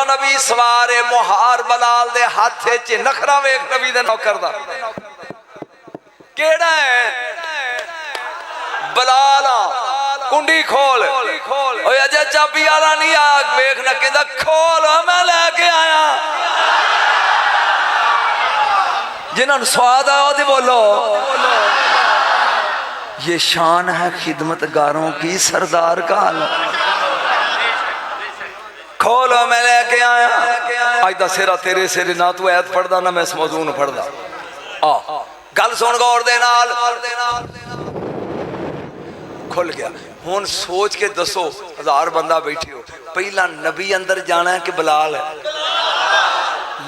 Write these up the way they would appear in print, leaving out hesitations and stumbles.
नबी सवारे मुहार बलाल दे हाथ च नखरा वेख नबी दे नौकर दा केड़ा है बलाल कुंडी खोल ओए अजय चाबी वाला नहीं आ वेख ना कहंदा खोल मैं लेके आया जिन्होंने स्वाद आया तो बोलो ये शान है खिदमतगारों की सरदार का हाल खोल मैं लेके आया अज दा सिरा तेरे सिर ना तू ऐत पढ़दा ना मैं इस मौजू नूं पढ़दा आ गल सुन गौर दे नाल खुल गया हुण सोच के दसो 1000 बंदा बैठे हो पहला नबी अंदर जाना है कि बलाल है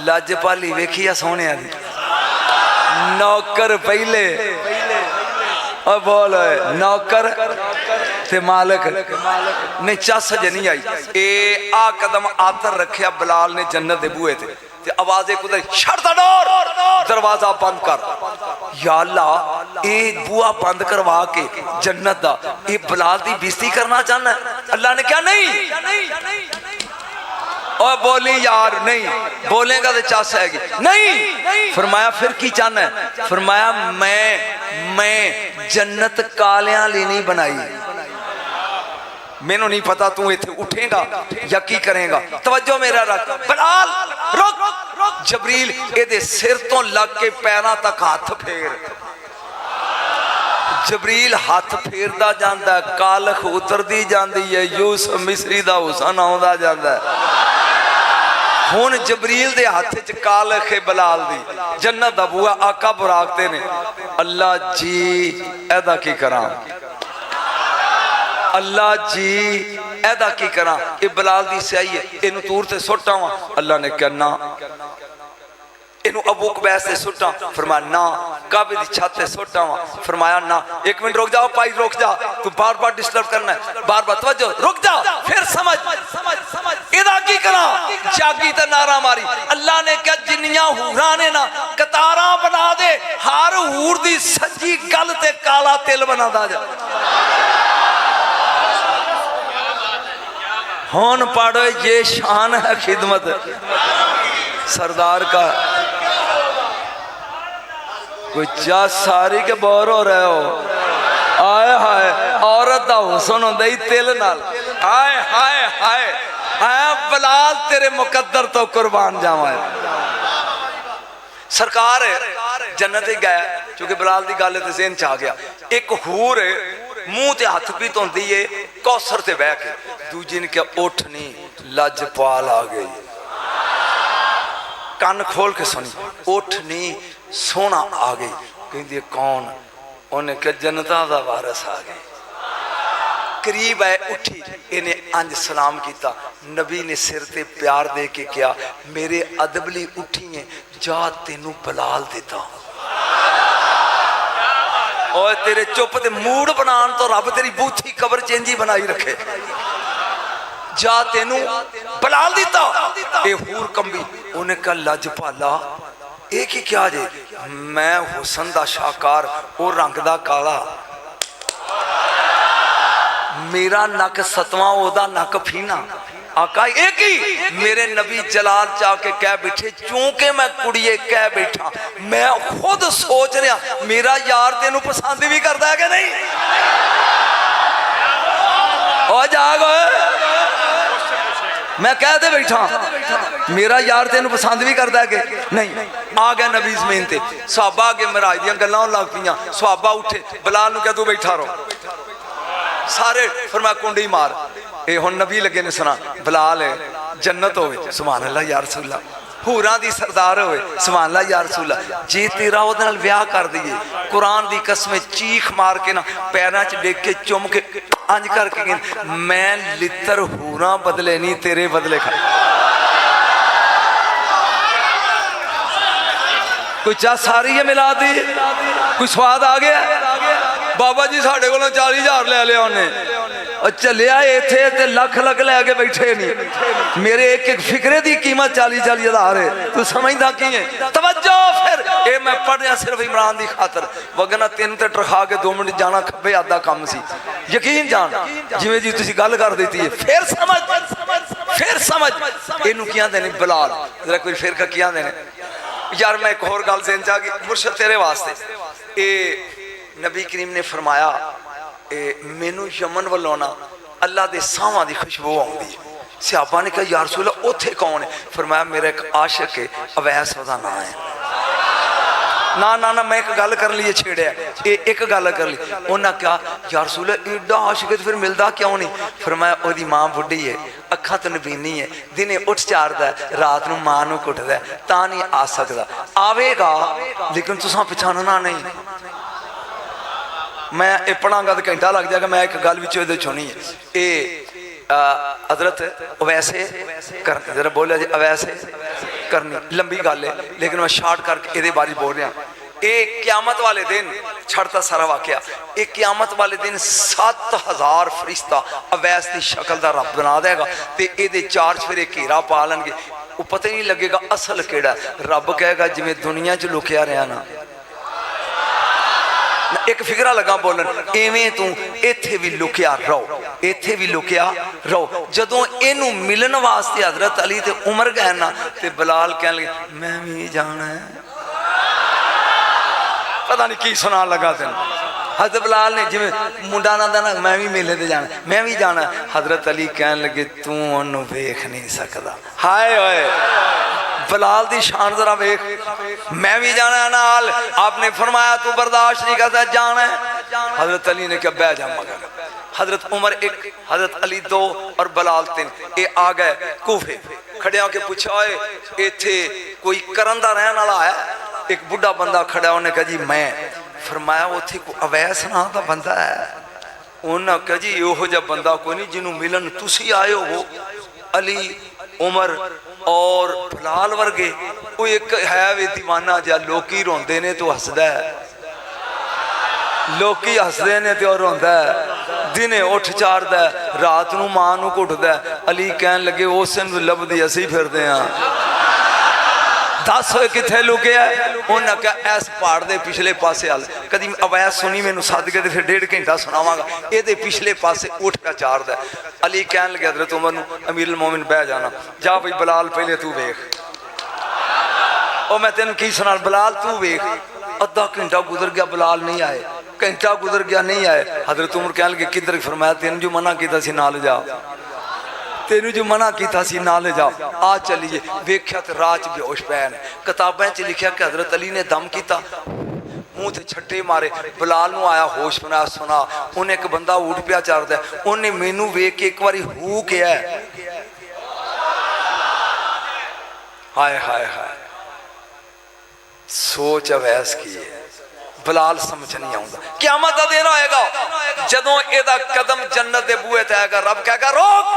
लजपाली वेखी आ सोहणिया दी नौकर पहले और बोल नौकर ते मालिक ने चस नहीं आई ए आ कदम आतर रखिया बलाल ने जन्नत दे बूहे ते आवाज एक उधर छड़ दा डोर दरवाजा बंद कर या अल्लाह ए बुआ बंद करवा के जन्नत दा ए बलाल दी बेइज्जती करना चाहना अल्लाह ने क्या नहीं और बोली यार नहीं बोलेगा तो चस हैगी नहीं फरमाया फिर की चाहना है फरमाया मैं जन्नत कालियां ली नहीं बनाई मैनू नहीं पता तू इत्थे उठेगा या की करेगा तवज्जो मेरा रख बलाल रुक जबरील एदे सिर तो लग के पैरों तक हाथ फेर जबरील हाथ फेरदा जांदा कालख उतरदी जांदी है यूसुफ मिस्री दा हुसन आउंदा जांदा हुण जबरील दे हाथ च कालख बलाल दी जन्नत दा बूआ आका बुराकते ने अल्लाह जी ऐदा की करां अल्लाह जी ऐदा की करां ये बलाल दी स्याही है इनू तूर ते सुट्टा वा अल्लाह ने कहना इनू अबू कबैस से सुट्टा फरमाया ना काबे दी छत ते सुट्टा वा फरमाया ना एक मिनट रुक जाओ भाई रुक जा तू बार बार डिस्टर्ब करना है बार बार तवज्जो रुक जा फिर समझ इदा की करा जागी ते नारा मारी अल्लाह ने क्या जिन्नियां हूरां ने ना कतारा बना दे हर हूर दी सज्जी गल ते काला तिल बनादा जा हुन पढ़ो ये शान है खिदमत सरदार का कोई चा सारी के बोर हो रहे हो आए हाय औरत दा हुस्न होंदा ही तिल नाल आए हाय हाय हाय बलाल तेरे मुकद्दर तो कुर्बान जावां सरकार जन्नत ही गया क्योंकि बलाल दी गल ते ज़हन च आ गया एक हूर मुंह ते हथ भी धोंदी है कौसर ते बह के दूजी ने क्या उठ नहीं लजपाल आ गई कान खोल के सुनी उठ नहीं सोना आ गई कहती कौन उन्हें क्या जनता दा वारस आ गई करीब है उठी इन्हें अंज सलाम किया नबी ने सिर ते प्यार दे के क्या मेरे अदबली उठी है जा तेनू बलाल देता और तेरे चुप ते मूड बनान तो रब तेरी बूथी कबर चेंजी बनाई रखे जा तेनू बलाल दिता ए हूर कंबी उन्हें कहा लजपाला एक ही क्या जे मैं हुसन दा शाहकार वो रंग दा काला मेरा नक सतवां ओदा नक फीना आका एक ही मेरे नबी जलाल चाह के कह बैठे चूंकि मैं कुड़िए कह बैठा मैं खुद सोच रहा मेरा यार तेनू पसंद भी करता है कि नहीं ओ जाग मैं कह दे बैठा मेरा यार तेन पसंद भी करता है कि नहीं आ गया नबी जमीन ते सहाबा आगे महराज दी गल्लां होण लग पईयां सहाबा उठे बलाल नूं कह तू बैठा रहो सारे फरमाया कुंडी मार ए हुण नबी लगे ने सुना बलाल जन्नत होवे सुभान अल्लाह या रसूल अल्लाह हूरां दी सरदार होवे सुभान अल्लाह या रसूल अल्लाह जे तेरा ओदे नाल ब्याह कर दईए कुरान दी कसम चीख मार के ना पैरां च डेग के चुम के अंज करके मैं लितर हूरां बदले नहीं तेरे बदले खा कोई चा सारी है मिला दी कोई स्वाद आ गया बाबा जी साढ़े को 40,000 ले लिया उन्हें चलिया इत्थे ते लख लख लैके बैठे नहीं मेरे एक एक फिक्रे की कीमत 40,000 है तू समझदा की है तवज्जो फिर ये मैं पढ़िया सिर्फ इमरान की खातर वगना तीन ते टरखा के 2 मिनट जाना खब्बे आधा काम सी यकीन जान जिवें जी तुसी गल कर दी है फिर समझ फिर समझ इनू की आंदे ने बलाल जरा कोई फिर का की आंदे ने यार मैं एक होर गल ज़हन च आ गई मुर्शद तेरे वास्ते ए नबी करीम ने फरमाया मैनू यमन वालों ना अल्लाह के साहां की खुशबू आती है सियाबा ने कहा यार रसूल उत्थे कौन है फरमाया मेरा एक आशिक है अवैस उसका नाम है ना ना ना मैं एक गल कर लिए छेड़िया एक गल कर ली उन्हें कहा यार रसूल एडा आशिक फिर मिलता क्यों नहीं फरमाया ओदी मां बुढ़ी है अखा तो नबीनी है दिने उठ चारदा रात को मां को कुटदा ता नहीं आ सकता आवेगा लेकिन तुसा पछाणना नहीं मैं ये पढ़ांगा तो घंटा लग जाएगा मैं एक गल भी चुनी है ये हजरत अवैसे करनी जरा बोलिया जी अवैसे करनी लंबी गल है लेकिन मैं शार्ट करके ये बारे बोल रहा ये क्यामत वाले दिन छड़ता सारा वाकया ये क्यामत वाले दिन 7000 फरिश्ता अवैस की शक्ल का रब बना देगा तो ये चार चफेरे घेरा पा लेंगे वो पता ही नहीं लगेगा असल केड़ा रब कहेगा जिमें दुनिया च लुकिया रहा ना एक फिकरा लगा बोलन इवें तू इत्थे भी लुकिया रहो इत्थे भी लुकिया रहो जदों इनू मिलन वास्ते हजरत अली ते उमर गए ना ते बिलाल कहन लगे मैं भी जाना है पता नहीं की सुना लगा तेन हजरत बिलाल ने जिवें मुंडा ना ना मैं भी मेले ते जाना मैं भी जाना हजरत अली कहन लगे तू उन्होंने वेख नहीं सकता हाय हाय बिलाल दी शान जरा वेख मैं भी जाना है नाल आपने फरमाया तू बर्दाश्त नहीं करता जाना है हजरत अली ने क्या बह जा मगर हजरत उमर एक हजरत अली दो और बिलाल तीन ये आ गए कूफे खड़े होके पूछा इत्थे कोई करन दा रहन वाला है एक बुढ़ा बंदा खड़ा उन्हें कहा जी मैं फरमाया उत्थे को अवैस नाम दा बंदा है उन्हें कहा जी इहो जिहा बंदा कोई नहीं जिन्हों मिलन तुसी आए हो अली उमर और बिलाल वर्गे वो एक है वे दीवाना जा लोकी रोंदे ने तो हसदा है लोकी हसदे ने तो रोंदा है दिने उठ चारदा रात नूं मां नूं घुटदा अली कहन लगे उस नूं लभदी असीं फिरदे हां दस होए किथे लुकिया उन्हें कहा इस पहाड़ के पिछले पासे हल कभी अवैस सुनी मैनू सद के फिर 1.5 घंटा सुनावांगा ये पिछले पासे उठ का चारदा अली कहन लगे हजरत उमर नूं अमीरुल मोमिन बह जाना जा भाई बिलाल पहले तू वेख और मैं तेन की सुना बिलाल तू वेख अद्धा घंटा गुजर गया बिलाल नहीं आए घंटा गुजर गया नहीं आए हजरत उमर कहन लगे किधर फरमाया तेन जो मना किया सी नाल जा तेनू जो मना किया सी ना ले जाओ आ चलीए वेख्या तो राह च बेहोश पै ने किताबों च लिखा कि हजरत अली ने दम किया मूँह से छट्टे मारे बिलाल नूं आया होश बनाया सुना उन्हें एक बंदा ऊट पिया चारदा उन्हें मैनू वेख के एक बारी हू किया हाय हाय हाय सोच अवैस की है बिलाल समझ नहीं आऊंगा क़यामत दा दिन आएगा जदों एदा कदम जन्नत दे बूहे ते आएगा रब कहेगा रोक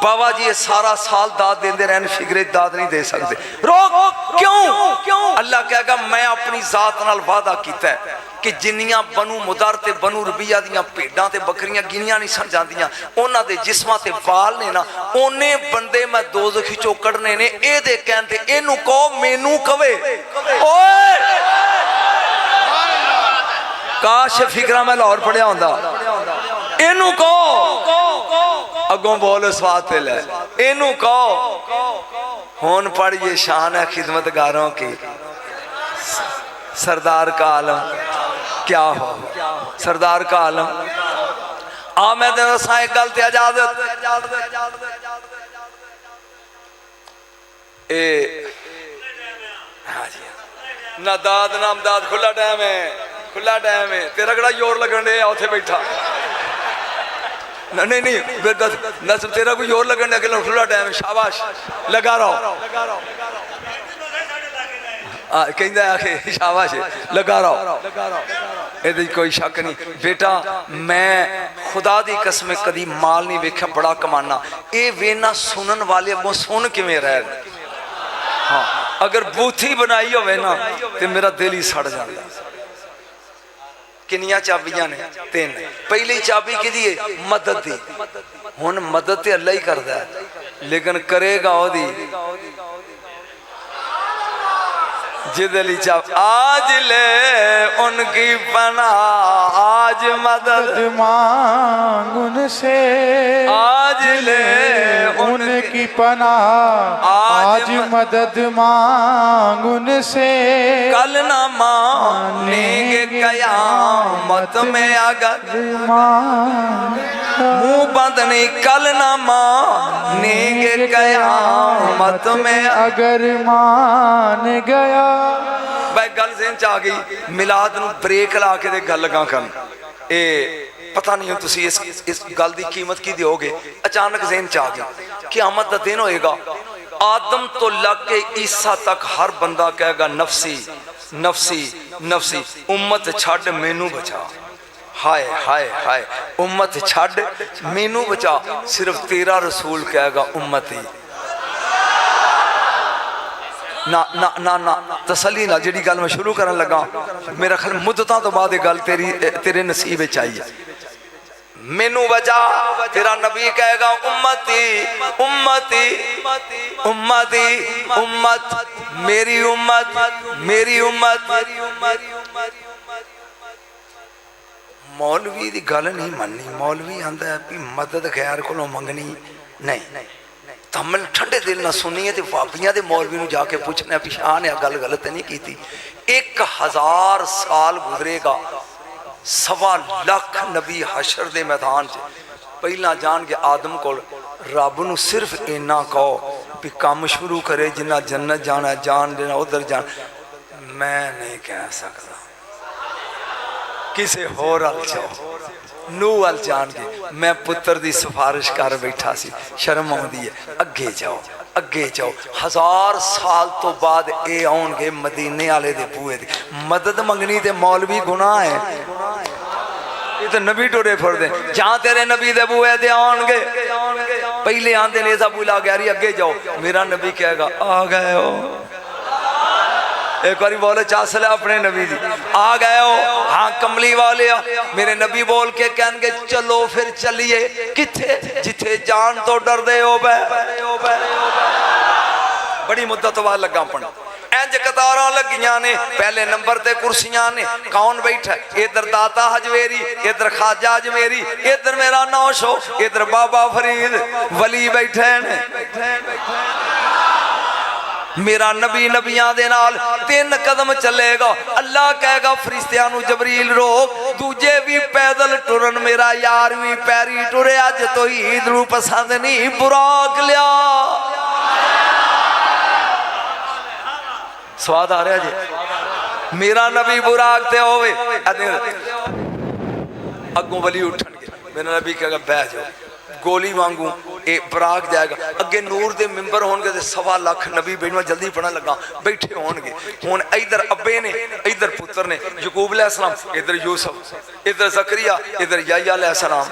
बाबा जी ये सारा साल दाद देंदे रहन फिक्रे दाद नहीं दे सकते रोक क्यों अल्लाह कहेगा मैं अपनी जात नाल वादा कीता है कि जिन्नियां बनु मुदर ते बनु रबिया दियां भेडां ते बकरियां गिनियां नहीं सन जांदियां उन्हां दे जिस्मां ते वाल ने ना ओने बंदे मैं दोज़ख चों कढने ने ए दे कहण ते इहनू कहो मैनू कवे ओए काश फिक्रा मैं लाहौर पढ़िया होंदा इनू कहो अगों बोल स्वाद पे ले इनू कहो हुन पढ़िए शान है खिदमतगारों की सरदार का आलम क्या हो सरदार का आलम आ मैं दसा एक गल ते इजाजत ए हाँ जी ना दाद नाम दाद खुला टाइम है खुला टाइम है तेरा कड़ा जोर लगन दे उथे बैठा नहीं नहीं नस तेरा कोई जोर लगन दे खुला टाइम है शाबाश लगा रहो कहता आखे शाबाश लगा रहो ये कोई शक नहीं बेटा मैं खुदा दी कसम कदी माल नहीं वेख्या बड़ा कमाना ये वेना सुनन वाले अगों सुन किवें रह हाँ अगर बूथी बनाई होवे ना तो मेरा दिल ही सड़ जाता किनिया चाबियां ने 3 पहली चाबी की मदद दी हुन मदद तो अल्लाह ही करता है लेकिन करेगा ओदी जिदली चाह आज ले उनकी पनाह, आज मदद मांग उनसे, आज ले उनकी पनाह, आज मदद मांग उनसे। कल न मानेंगे कयामत में अगर मुंह बंद नहीं, कल न मानेंगे कयामत में अगर मान गया। भाई गल ज़हन च आ गई, मिलाद नूं ब्रेक ला के गल लगा करन। ए पता नहीं तुसी इस गल की कीमत की दोगे। अचानक ज़हन च आ गई क़यामत दा दिन होएगा, आदम तो लग के ईसा तक हर बंदा कहेगा नफसी नफसी नफसी, उम्मत छड़ मैनू बचा। हाय हाय हाय, उम्मत छड़ मैनू बचा। सिर्फ तेरा रसूल कहेगा उम्मती। ना ना ना ना तसली ना, जी गल मैं शुरू करन लगा, मेरा ख्याल मुद्दतां तो बाद गल तेरे नसीब विच आई है। मैनू बचा, तेरा नबी कहेगा उम्मती उम्मती उम्मती, उम्मत मेरी उम्मत मेरी उम्मत। मौलवी की गल नहीं मननी। मौलवी आंदा है भी मदद गैर को मंगनी नहीं। तमल ठंडे दिल ना सुनीए तो भाबियां दे मौलवी नूं जाके पूछना पिछान है गल गलत नहीं की। 1000 साल गुजरेगा, 1.25 लाख नबी हशर दे मैदान च पहला जान के आदम को रब नूं सिर्फ इन्ना कहो भी काम शुरू करे, जिन्ना जन्नत जाना जान, जिन्ना उधर जान। मैं नहीं कह सकता, किसी होर हल जाओ। नूह अल जान के मैं पुत्र की सिफारिश कर बैठा सी, शर्म आती है। अगे जाओ अगे जाओ, 1000 साल तो बाद ये आउणगे मदीने वाले दे बूहे दी। मदद मंगनी ते मौलवी गुनाह है, ये तो नबी टुरे फिरदे। जहां तेरे नबी दे बूहे ते आउणगे पहले आंदे ने सब बुला गैरी अगे जाओ, मेरा नबी कहेगा आ गए हो। एक बार बोले चासल अपने नबी जी आ गए हो, हाँ कमली वाले मेरे नबी बोल के कहनगे चलो फिर चलिए। किथे जिथे जान तो डर दे हो बड़ी मुद्दत बाद लगा पढ़। इंज कतारां लगियां ने, पहले नंबर ते कुर्सियां ने, कौन बैठा? इधर दाता हजवेरी, इधर खाजा अजमेरी, इधर मेरा नौशो, इधर बाबा फरीद वली बैठे ने। मेरा नबी नबियां दे नाल 3 कदम चलेगा। अल्लाह कहेगा फरिश्तियां नूं जबरील रोक, दूजे भी पैदल टुरन, मेरा यार भी पैरी टुरे। अज तो ईद नूं पसंद नहीं, बुराक लिया। स्वाद आ रहा जी? मेरा नबी बुराक ते होवे, अगों वली उठणगे, मेरा नबी कहेगा बह जाओ, गोली वांगू ये बराक जाएगा। अगे नूर दे मिंबर होणगे ते 1.25 लाख नबी बैठे, जल्दी पढ़न लगा, बैठे होणगे। हुण इधर अब्बे ने, इधर पुत्र ने, यकूब अलैहिस्सलाम, इधर यूसुफ, इधर जकरिया, इधर याह्या अलैहिस्सलाम,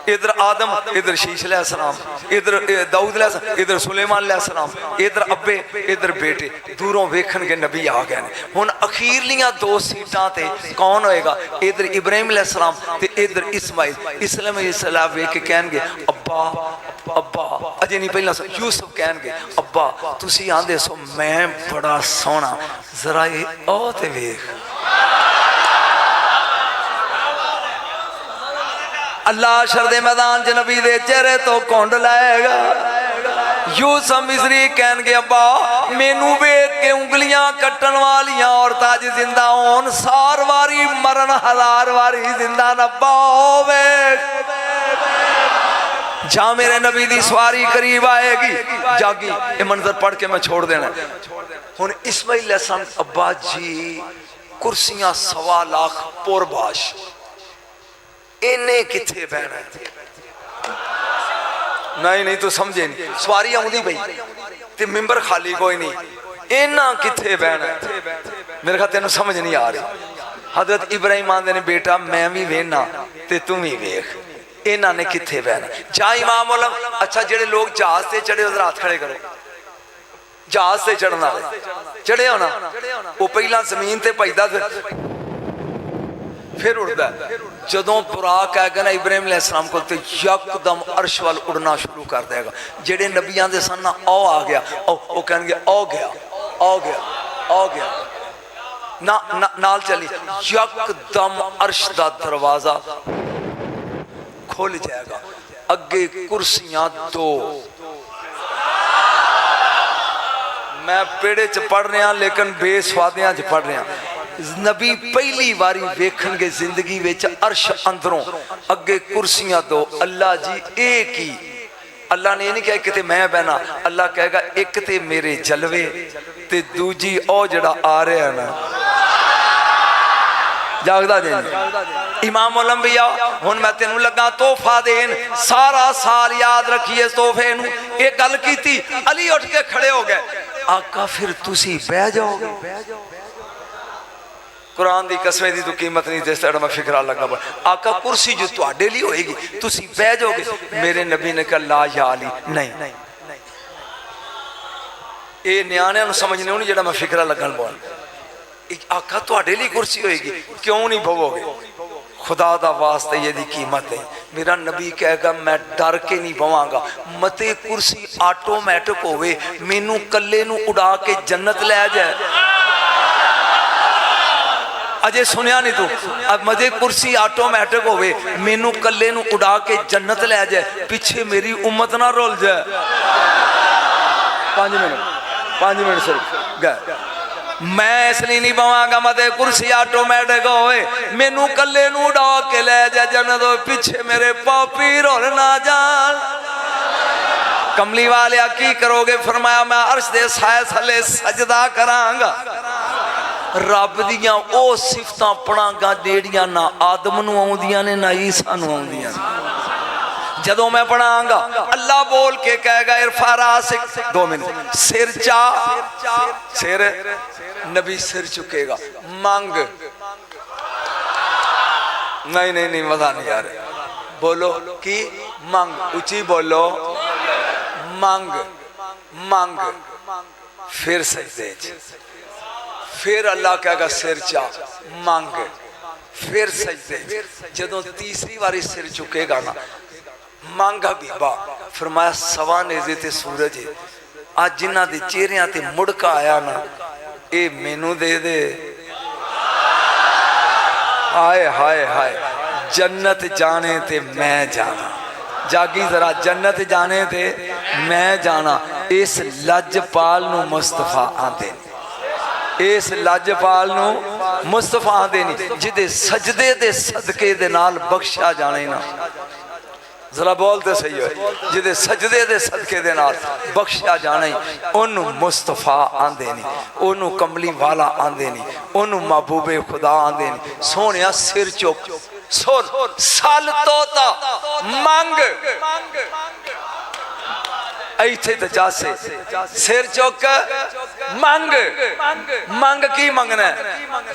इधर आदम, इधर शीश अलैहिस्सलाम, इधर दाऊद अलैहिस्सलाम, इधर सुलेमान अलैहिस्सलाम, इधर अब्बे, इधर बेटे। दूरों वेखणगे नबी आ गए ने। हुण अखीरलियां 2 सीटां ते कौन होएगा? इधर इब्राहिम अलैहिस्सलाम ते इधर इस्माइल। इस्लाम अलैहिस्सलाम वेख के कहणगे अब्बा अब्बा। अजे नहीं पहला यूसुफ कहणगे अब्बा तुसी आंदे सो मैं बड़ा सोहना, जरा ये ओ ते वेख। अल्लाह शरदे मैदान च नबी दे चेहरे तो घुंड लाएगा। यूसुफ मिस्री कहणगे अब्बा मैनू वेख के उंगलियां कट्टन वालियां औरतां ज जिंदा होन, 100 वारी मरन 1000 वारी जिंदा नब्बा होवे। जहां मेरे नबी दी सवारी करीब आएगी जागी। ये मंजर पढ़ के मैं छोड़ देना। हुण इस्माइल अलैहिस्सलाम अब्बा जी कुर्सियां 1.25 लाख पुरबाश, इन्हें किथे बहना? नहीं नहीं तो समझे नहीं, सवारी आउंदी पई ते मिंबर खाली कोई नहीं, इन्ना किथे बहना? मेरे ख्याल तेन समझ नहीं आ रही। हजरत इब्राहिम आंदे ने बेटा मैं भी वेखना ते तू भी वेख, इन्हां ने किथे बहना? जा इमाम उलम। अच्छा जेडे लोग जहाज से चढ़े उधर हाथ खड़े करो। जहाज से चढ़ना चढ़े होना, वो पहला जमीन ते भजदा फिर उड़दा। जदों बुराक आएगा ना इब्राहिम अलैहिस्सलाम को तो यकदम अर्श वाल उड़ना शुरू कर देगा। जेडे नबियां दे सन ना ओ आ गया, ओ कहणगे ओ गया ओ गया। आ गया ना, नाल चली यकदम अर्श दा दरवाजा खुल जाएगा, अगे कुर्सियां दो। मैं पेड़े च पढ़ रहा लेकिन बेसवादियां च पढ़ रहा। नबी पहली बारी वेखणगे जिंदगी विच अर्श अंदरों, अगे कुर्सियां दो। अल्लाह जी एक ही, अल्लाह ने नहीं कहा कि ते मैं बहना, अल्लाह कहेगा एक ते मेरे जलवे ते दूजी ओ जड़ा आ रहा है ना जागदा जी। इमाम उलंबिया हुण मैं तेनू लगा तोहफा देन, सारा साल याद रखिए तोहफे नू। एक गल कीती, अली उठ के खड़े हो गए, आका फिर तुसी बह जाओगे। कुरान दी कसम दी तो कीमत नहीं जिस तरह मैं फिक्रा लगा। आका कुर्सी जो तुहाडे लिए होएगी तुसी बह जाओगे। मेरे नबी ने कहा ला या अली नहीं, ये न्याणियां नूं समझने नहीं जेड़ा मैं फिक्रा लगन बोल। आका तुहाडे लिए कुर्सी होएगी, क्यों नहीं बवोगे? खुदा दा वास्ता ये दी कीमत है। मेरा नबी कहेगा मैं डर के नहीं बवांगा, मते कुर्सी ऑटोमैटिक होवे, मैनू कल्ले नू उड़ा के जन्नत ले जाए। अजे सुनिया नहीं तू, अब मजे कुर्सी ऑटोमैटिक होवे, मैनू कल्ले नू उड़ा के जन्नत ले जाए, पीछे मेरी उम्मत ना रुल जाए। 5 मिनट सिर्फ गए। मैं इसलिए नहीं बवांगा मते कुर्सी ऑटोमैटिक होवे, मैनू कल्ले नू उड़ा के ले जाए जन्नत, पीछे मेरे पापी रुल ना जान। कमली वाले की करोगे? फरमाया मैं अर्श दे साए थले सजदा करांगा, रब दियां ओ सिफतां पढ़ांगा जेड़ियां ना आदम नू आउंदियां ने ना ईसा नू आउंदियां ने। जदों मैं पढ़ांगा अल्लाह बोल के कहेगा इरफा रासिक, 2 मिनट, सिर चा, सिर नबी सिर चुकेगा, मांग नहीं मजा नहीं आ रहा, बोलो कि मांग, ऊंची बोलो, मांग मांग, फिर सजदे, फिर अल्लाह कहेगा सिर चा, मांग, फिर सजदे। जदों तीसरी बारी सिर चुकेगा ना, मांगा बीबा, फरमाया सवा नेज़े ते सूरज है, आज जिन्हां दे चेहरियां ते मुड़का आया ना, ए मैनू दे दे। हाय हाय हाय, जन्नत जाने ते मैं जाना, जागी जरा, जन्नत जाने ते मैं जाना। इस लजपाल नू मुस्तफा आंदे, इस लजपाल नू मुस्तफा आंदे नहीं, जिदे सजदे दे सदके दे नाल बख्शा जाने ना, जरा बोलते सही हो, जिदे सजदे दे सदके दे नाल बख्शा जाने, ओनू मुस्तफा आंदे नहीं, ओनू कमली वाला आंदे नहीं, ओनू महबूबे खुदा आंदे नहीं। सोनिया सिर चुक, सुन साल तोता मंग, इथे तो जासे सिर चुक मंग, मंग की मंगना है?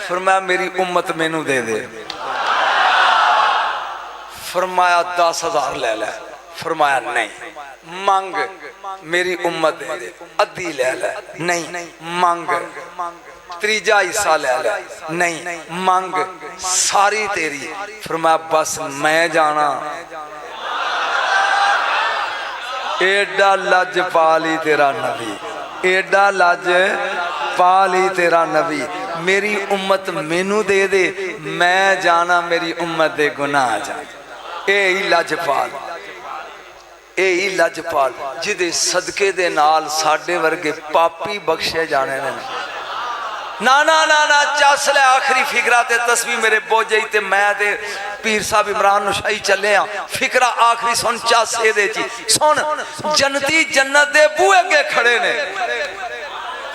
फरमाया मेरी उम्मत मैनू दे दे। फरमाया 10,000 ले ले। फरमाया नहीं, मंग मेरी उम्मत दे दे, अद्धी ले ले, नहीं मंग, तीजा हिस्सा ले ले, नहीं मंग, सारी तेरी। फरमाया बस मैं जाना। एडा लज पाली तेरा नबी, एडा लज पाली तेरा नबी, मेरी उम्मत मैनू दे दे, मैं जाना, मेरी उम्मत दे गुनाह जा। यही लजपाल, यही लजपाल जिदे सदके दे नाल साडे वर्गे पापी बख्शे जाने ने। ना ना ना ना, चस ले आखिरी फिकरा ते तस्वीर मेरे बोझे ते मैं ते पीर साहब इमरान नशाई चले आ। फिकरा आखिरी सुन, चस ए सुन, जन्नती जन्नत दे बूहे अगे खड़े ने,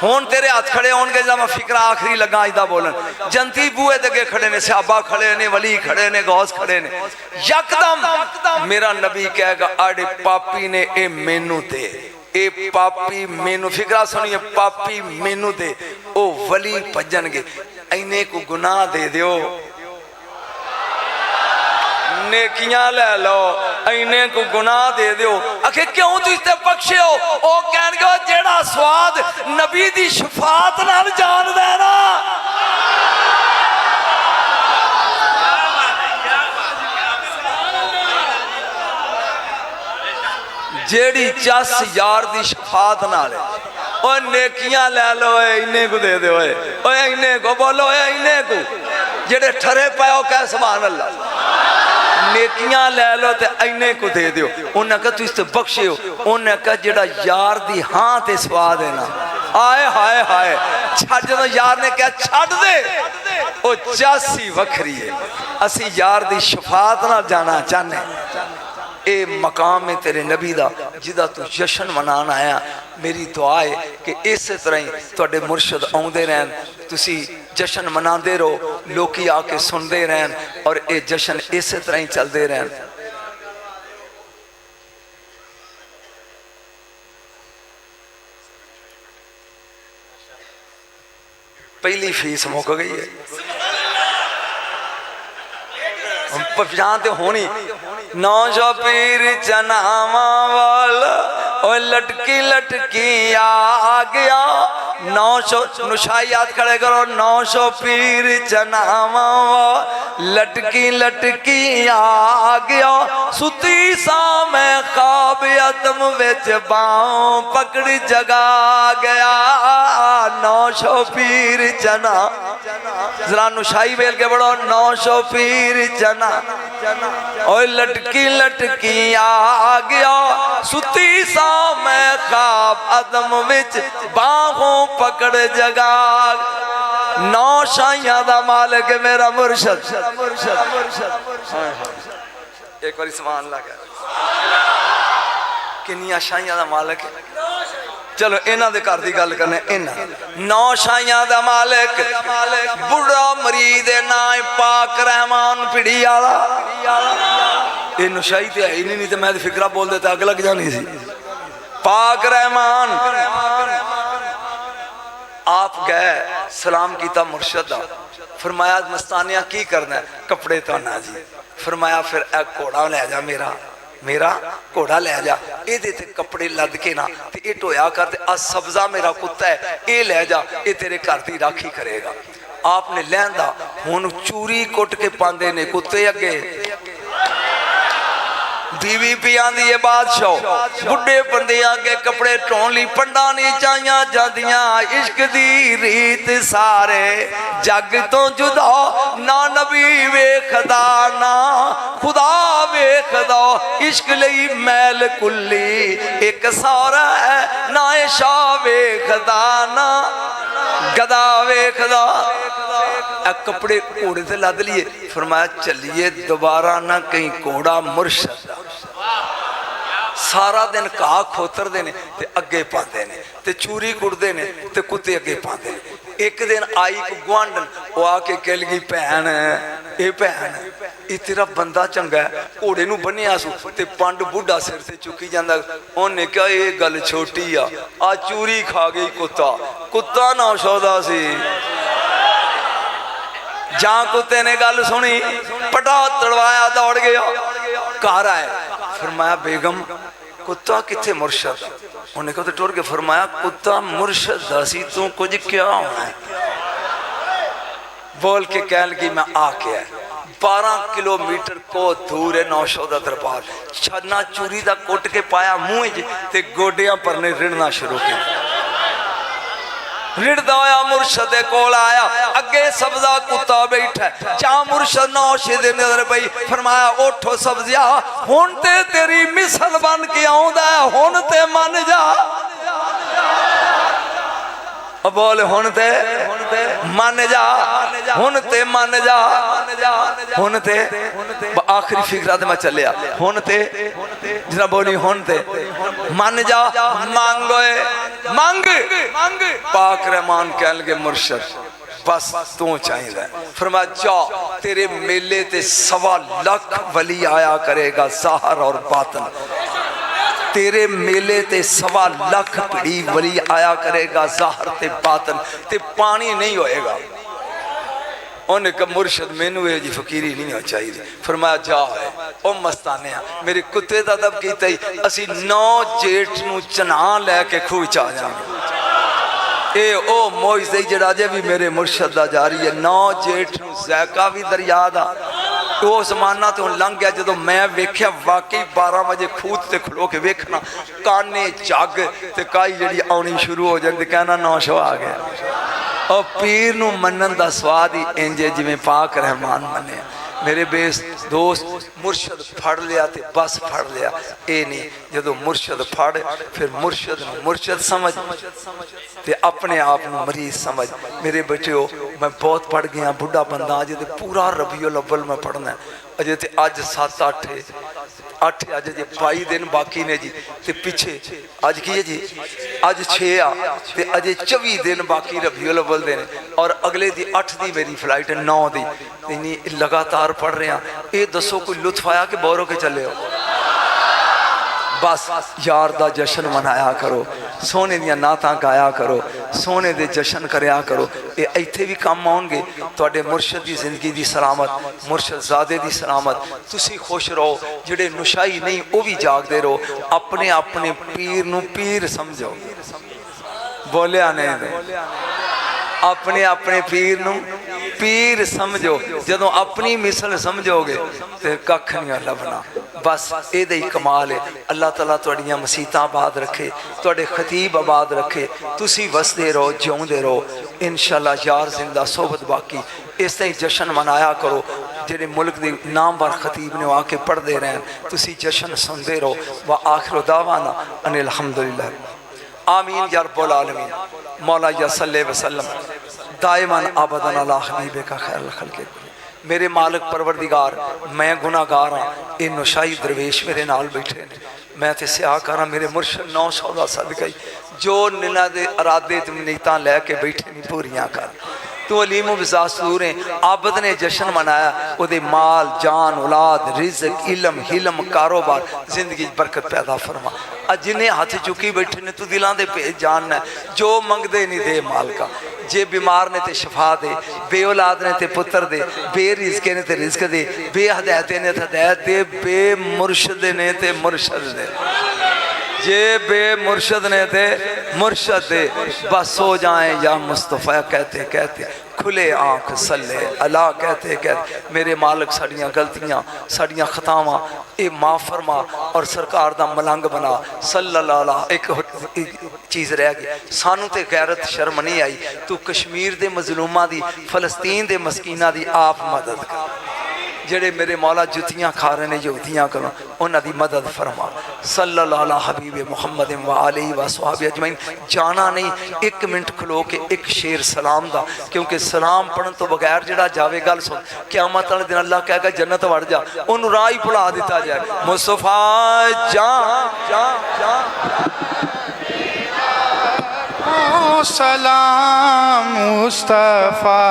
हुण तेरे हाथ खड़े होणगे जब मैं फिकरा आखिरी लगा इदा बोलन। जन्नती बूहे दे अगे खड़े ने, सहाबा खड़े ने, वली खड़े ने, गौस खड़े ने। यकदम मेरा नबी कहेगा आड़े पापी ने ए मैनू दे, ए पापी मैनू, फिकरा सुनिए, पापी मैनू दे। ओ वली भजनगे, इन्ने को गुनाह दे दियो, नेकियां ले लो, इन्ने को गुनाह दे दियो। आखिर क्यों तू इस बख्शे हो? ओ कहणगे जेड़ा स्वाद नबी दी शफात नाल जान दे ना, जेड़ी चस यार दी शफात नाल, ओ नेकियां लै लो इन्ने को दे दो इन्ने को बोलो इन्ने को जेड़े ठरे पाओ कह सुभान अल्लाह नेकियां लै लो ते इन्ने को दे दो उन्हें कहा तुस तो बख्शे हो उन्हें कहा जेड़ा यार दी हाँ ते स्वाद है ना आए हाय हाय जो यार ने कहा छड़ दे वो चासी वखरी है असी यार दी शफात ना जाना चाहने ए मकाम है तेरे नबी दा जिदा तू जश्न मनान आया मेरी दुआ है कि इस तरह ही तुहाडे मुर्शद आउंदे रहन तुसी जश्न मनाते रहो लोकी आके सुनते रहन और ये जश्न इस तरह ही चलते रहन पहली फीस मुक गई है पहचान तो होनी 900 पीर चनावा वाला और लटकी लटकी आ गया 900 नुशायात खड़े करो 900 पीर चनावा लटकी लटकी आ गया सुती सा मैं ख्वाब अदम विच बाहों पकड़ जगा गया 900 पीर चना जरा नुशाई बेल के बड़ो 900 पीर चना और लटकी लटकी आ गया सुती सा मैं ख्वाब अदम विच बाहों पकड़ जगा 9 शाइयां दा मालिक मेरा मुर्शद एक बार समान लगा किन्नियां शाइयां दा मालिक चलो इन्हां दे घर दी गल करने इन्हां 9 शाइयां दा मालिक बुढ़ा मरीद है ना पाक रहमान पिड़ी वाला ये नुशाई ते है ही नहीं तो मैं फिक्रा बोल देता अग लग जानी सी पाक रहमान आप गए सलाम किया मुर्शद दा फरमाया मस्तानिया की करना है कपड़े तो ना जी फरमाया फिर ए घोड़ा ले जा मेरा घोड़ा ले जा ये कपड़े लद के ना ये ढोया कर आ सब्जा मेरा कुत्ता है ये ले जा ये तेरे घर की राखी करेगा आपने लैंदा हुण चूरी कुट के पांदे ने कुत्ते अगे बीवी पिया दी बादशाह बुढ़े बंदे आगे कपड़े टोन ली पंडा नहीं चाहिए जादियां इश्क दी रीत सारे जग तो जुदा ना नबी वेखदा ना खुदा वेखदा इश्क लई मैल कुल्ली एक सारा है ना शाह वेखदा ना गदा वेखदा कपड़े घोड़े से लद लिए फरमाया चलिए दोबारा ना कहीं घोड़ा मुर्शद सारा दिन घाह खोतरते ने ते अगे पाते ने ते चूरी कुटते ने ते कुत्ते अगे पाते ने एक दिन आई को गुआंढन वो आके कह लगी भैन ये भैन ये तेरा बंदा चंगा है घोड़े नूं बन्निया सू ते पंड बुढ़ा सिर से चुकी जांदा उन्हें कहा ये गल छोटी आ चूरी खा गई कुत्ता 900 दा सी जहां कुत्ते ने गल सुनी पटा तड़वाया दौड़ गया घर आए फरमाया बेगम कुत्ता किथे मुर्शद उन्हें कहा तो टुर के फरमाया कुत्ता मुर्शद सी तू कुछ क्या होना है बोल के कह लगी मैं आके 12 किलोमीटर को दूर है 900 का दरबार छन्ना चूरी का कुट के पाया मुंह ते गोडियां पर ने रिड़ना शुरू किया रिड़दा होया मुर्शद कोल आया अगे सब्जा कुत्ता बैठा चा मुर्शद नौशे दे नजर पई फरमाया उठो सब्जिया हुण ते तेरी मिसल बन के आउंदा हुण ते मन जा बोल हुण ते मन जा हुण ते मन जा हुण ते आखिरी फिक्रा ते मैं चलिया हुण ते जिना बोली हुण ते मन जा मांगोए मंग पाक रहमान कह लगे मुर्शद बस तू चाहिए फरमा जा तेरे मेले ते 1.25 लाख वली आया करेगा ज़ाहिर और बातिन तेरे मेले ते 1.25 लाख पीड़ी वली आया करेगा ज़ाहिर ते बातिन ते पानी नहीं होएगा उन्हें कहा मुर्शद मैनू ये जी फकीरी नहीं हो चाहिए फरमाया जा है ओ मस्ताने मेरे कुत्ते का दब किया ही असी 9 जेठ नू चना लैके खूह च आ जाएंगे ए ओ मोइज़ जड़ा जे भी मेरे मुर्शद दा जारी है 9 जेठ नू ज़ैका भी दरिया दा वो जमाना तो हुण लंघ गया जो मैं वेख्या वाकई 12 बजे खूद से खलो के वेखना काने जग ते काई जी आनी शुरू हो जाती कहना 900 आ गया। और पीर नूं मनन दा स्वाद ही इंज है जिवें पाक रहमान मन्ने। मेरे बेस दोस्त मुर्शद फड़ लिया तो बस फड़ लिया, ये नहीं जो मुर्शद फड़ फिर मुर्शद मुर्शद समझ ते अपने आप में मरीज समझ। मेरे बच्चों मैं बहुत पढ़ गया, बुढ़ा बंदा अजे तो पूरा रबीउल अव्वल में पढ़ना, अजे तो अज 7-8 अज जे 22 दिन बाकी ने जी, ते पिछे अज की है जी अज 6 आ ते अजे 24 दिन बाकी रबीउल अव्वल दे, और अगले दी 8 दी मेरी फ्लाइट है 9 दी। इन्नी लगातार पढ़ रहे हैं। ये दसो कोई लुत्फ आया कि बोर होके चले हो? बस यार दा जश्न मनाया करो, सोने दियां नातां गाया करो, सोने दे जश्न करया करो। ये इत्थे भी काम आउणगे। तुहाडे मुर्शद की जिंदगी की सलामत, मुर्शद ज़ादे की सलामत, तुसी खुश रहो। जिहड़े नुशाई नहीं वो भी जागते रहो। अपने अपने पीर नूं पीर समझो, बोलिया नहीं, अपने अपने पीर नूं पीर समझो। जदों अपनी मिसल समझोगे तो कख नहीं लभना। बस ये ही कमाल है। अल्लाह ताला तुहाड़ियां मसीतां आबाद रखे, तुहाडे खतीब आबाद रखे, तुसी वसदे रहो, जिउंदे रहो इंशाअल्लाह। यार जिंदा सोबत बाकी। इस तरह जश्न मनाया करो। जेडे मुल्क के नामवर खतीब ने आके पढ़ते रहन, तुसी जश्न सुनते रहो। व आखिर दावाना अनिल हम्दुलिल्लाह आमीन या रब्बुल आलमीन। मौला या सल्ले वसल्लम दाइमन आबदन अला हबीबिका खैरुल खल्क़ि। मेरे मालिक परवरदिगार मैं गुनाहगार हाँ, ये नुशाई दरवेश मेरे नाल बैठे ने, मैं तो स्याहकार हाँ। मेरे मुर्शद 900 का सदका ही जो निना दे इरादे नीयतां लैके बैठे नहीं पूरियां कर। तू अलीम बिजासूर है। आबद ने जश्न मनाया, उहदे माल जान औलाद रिज़्क इलम हिलम कारोबार जिंदगी बरकत पैदा फरमा। अज जिन्हें हाथ चुकी बैठे ने तू दिलों के भेज जानना, जो मंगते नहीं दे मालका। जे बीमार ने तो शफा दे, बे औलाद ने तो पुत्र दे, बे रिज़के ने तो रिज़क दे, बे हदायत ने तो हदायत दे, बे मुर्शद ने तो मुर्शद दे। जे बे मुर्शद ने थे मुर्शद दे। बस सो जाए या मुस्तफ़ा कहते कहते खुले आँख सल्ले अला कहते कहते। मेरे मालिक साड़ियाँ गलतियाँ साड़ियाँ खतावां ये माफ़ फरमा और सरकार दा मलंग बना। सल्लल्लाहु एक चीज़ रह गई सानू ते गैरत शर्म नहीं आई। तू कश्मीर दे मजलूमां दी फलस्तीन दे मस्कीनां दी आप मदद कर। जेड़े मेरे मौला जुतियाँ खा रहे हैं यहूदियाँ को उन्हां दी मदद फरमा। सल्लल्लाहु अलैहि हबीब मुहम्मद व आलिहि व सहाबी अजमईन। जाना नहीं 1 मिनट खलो के एक शेर सलाम दा, क्योंकि सलाम पढ़न तो बगैर जड़ा जावे गल सुन क़यामत वाले दिन अल्लाह कहेगा जन्नत वड़ जा, उन्होंने राह ही भुला दिता जाए। मुस्तफा जा जा जा सलाम मुस्तफ़ा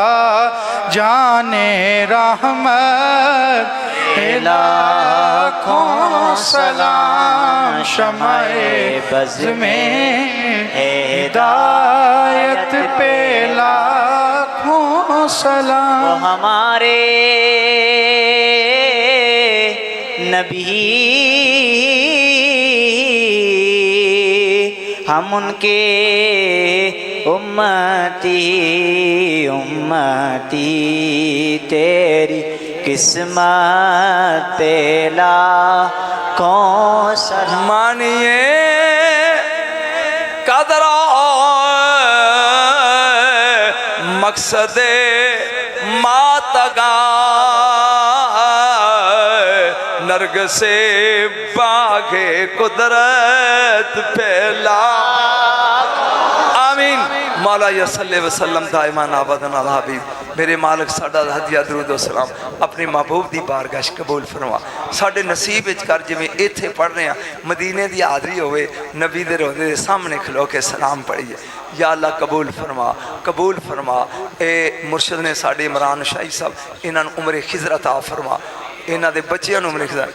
जाने रहमत लाखों सलाम शमाए बज़ में हिदायत पे लाखों सलाम। वो हमारे नबी हम उनके उम्मती उम्मती तेरी किस्मत तेला कौन सा मानिए कदरा मकसद मातगा नरग से बागे कुदरत पहला। आमीन। मौला या सल्ले वसल्लम दाइमान आबदन अला हबीब। मेरे मालिक साडा हदिया दरूद सलाम अपने महबूब दी बारगाह कबूल फरमा। साडे नसीब विच कर जिवें इत्थे पढ़ रहे हैं मदीने दी हाज़री होवे, नबी दे रोज़े दे सामने खलो के सलाम पढ़िए। या अल्लाह कबूल फरमा कबूल फरमा। ए मुर्शद ने साडे इमरान शाही साहब इन्हां नूं उम्र खिज़र अता फरमा, इन्हां दे बच्चियां नूं उम्र खिज़र।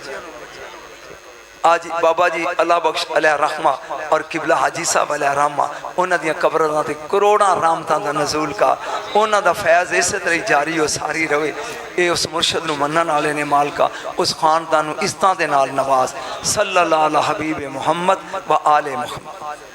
आज बाबा जी अल्लाह बख्श अलैहि रहमा और किबला हाजी साहब अलैहि रहमा उन्हां दियां कब्रां ते करोड़ां रहमतां दा नज़ूल का उन्हां दा फैज़ इस तरह जारी हो सारी रहे। ये उस मुर्शद नूं मनण वाले ने मालका उस खानदान नूं इज़्ज़तां दे नाल नवाज। सल्लल्लाहु अलैहि हबीब मुहम्मद व आले मुहम्मद।